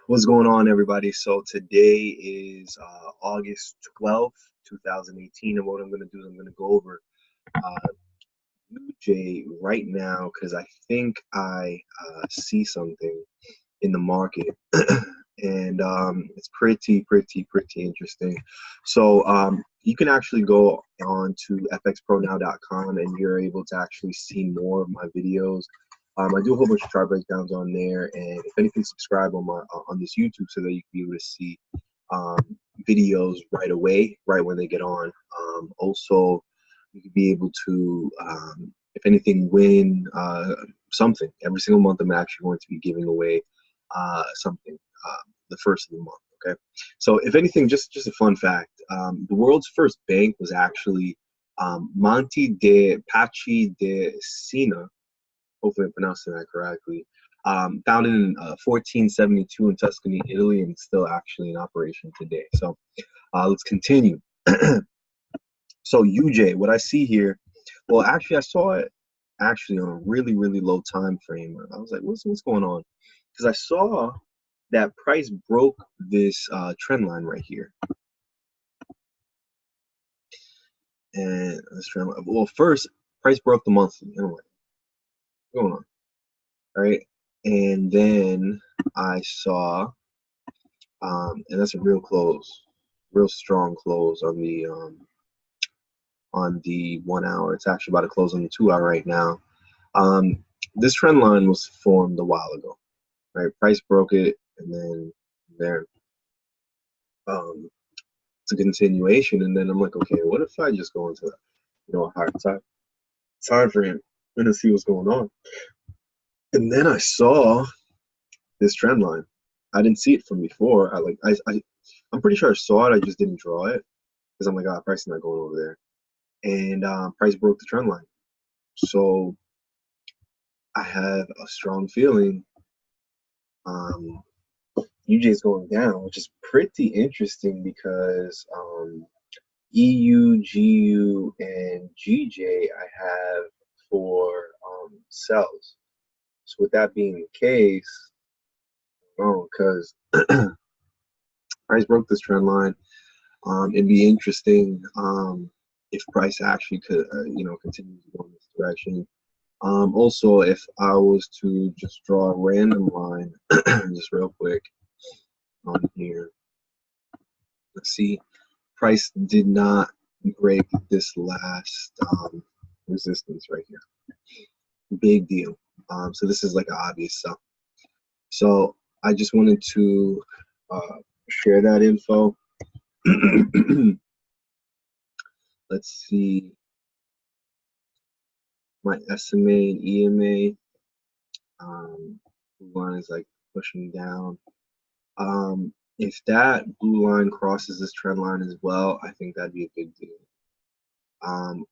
What's going on, everybody? So today is August 12th, 2018, and what I'm going to do is I'm going to go over UJ right now because I think I see something in the market, and it's pretty interesting. So you can actually go on to fxpronow.com and you're able to actually see more of my videos. I do a whole bunch of chart breakdowns on there, and if anything, subscribe on my on this YouTube so that you can be able to see videos right away, right when they get on. Also, you can be able to, if anything, win something. Every single month, I'm actually going to be giving away something the first of the month. Okay, so if anything, just a fun fact: the world's first bank was actually Monte de Paci de Siena. Hopefully I'm pronouncing that correctly. Founded in 1472 in Tuscany, Italy, and still actually in operation today. So let's continue. So UJ, what I see here, well, actually I saw it actually on a really low time frame. I was like, what's going on? Because I saw that price broke this trend line right here. And this trend line, well, first price broke the monthly. And I'm like, what's going on? All right, and then I saw, and that's a real close, real strong close on the 1 hour. It's actually about to close on the 2 hour right now. This trend line was formed a while ago, right? Price broke it, and then there, it's a continuation. And then I'm like, okay, what if I just go into, a higher time frame and see what's going on? And then I saw this trend line. I didn't see it from before. I'm pretty sure I saw it. I just didn't draw it because I'm like, price is not going over there. And price broke the trend line. So I have a strong feeling UJ is going down, which is pretty interesting because EU, GU, and GJ I have for sells. So with that being the case, because price broke this trend line. It'd be interesting if price actually could, continue to go in this direction. Also, if I was to just draw a random line, just real quick on here, let's see, price did not break this last resistance right here. Big deal. So this is like an obvious sell. So I just wanted to share that info. Let's see, my SMA and EMA, blue line is like pushing down. If that blue line crosses this trend line as well, I think that'd be a big deal.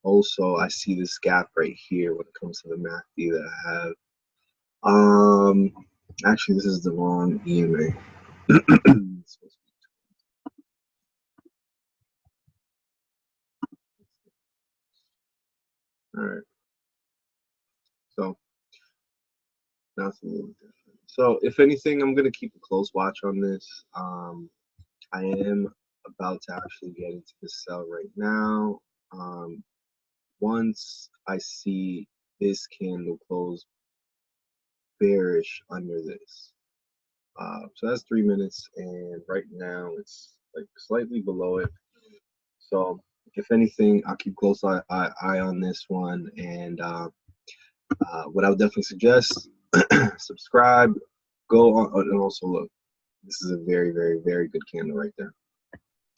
Also, I see this gap right here when it comes to the MACD that I have. Actually, this is the wrong EMA. All right. So now it's a little different. So if anything, I'm gonna keep a close watch on this. I am about to actually get into the sell right now. Once I see this candle close bearish under this, so that's 3 minutes, and right now it's like slightly below it. So if anything, I'll keep close eye on this one, and what I would definitely suggest, subscribe, go on, and also look. This is a very good candle right there.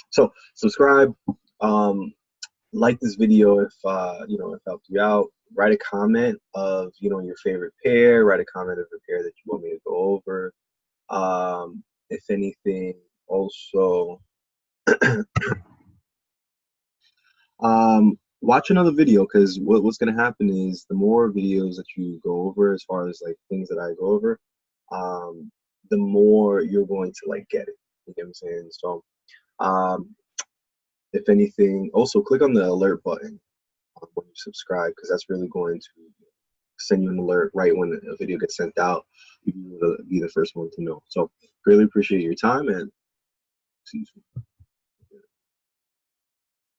So subscribe, like this video if if it helped you out. Write a comment of your favorite pair. Write a comment of a pair that you want me to go over. If anything, also watch another video, because what's going to happen is the more videos that you go over, as far as like things that I go over, the more you're going to like get it. You know what I'm saying? So if anything, also click on the alert button when you subscribe, because that's really going to send you an alert right when a video gets sent out. You will be the first one to know. So greatly appreciate your time, and see you soon.